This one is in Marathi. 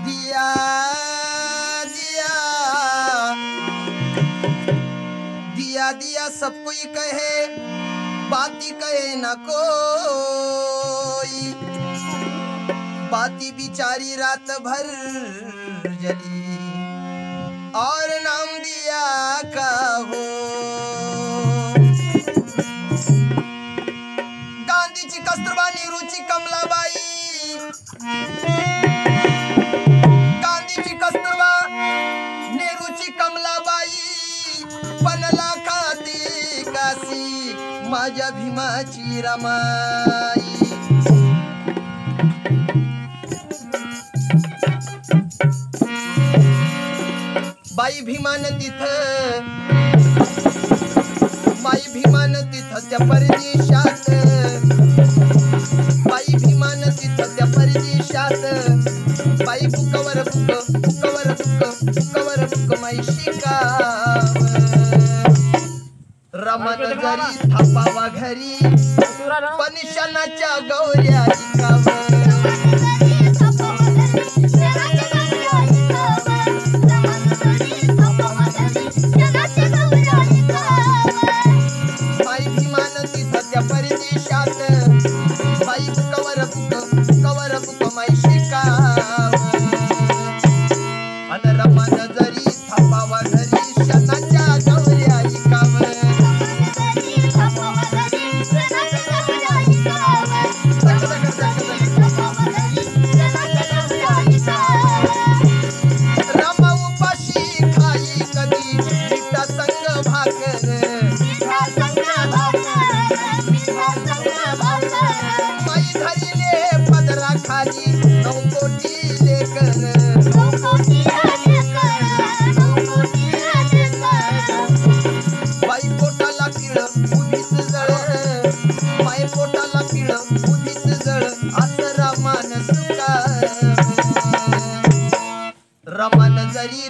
दिया दिया दिया दिया सब कोई कहे, बाती कहे न कोई, बाती बिचारी रात भर जली और नाम दिया का हो। गांधीजी कस्तूरबा नेहरूची कमलाबाई, गांधीजी कस्तूरबा नेहरूची कमलाबाई, पनला खाती काशी माझ्या भीमाची रमाई। बाई भीमान तिथं, बाई भीमान तिथं त्या परदेशात, बाई भीमान तिथं त्या परदेशात, बाई बुकवर बुक बुकवर बुक बुकवर बुक माई शिकाव, रमण जरी थापावा घरी पण क्षणाच्या गौऱ्या ऐकाव। रमण जरी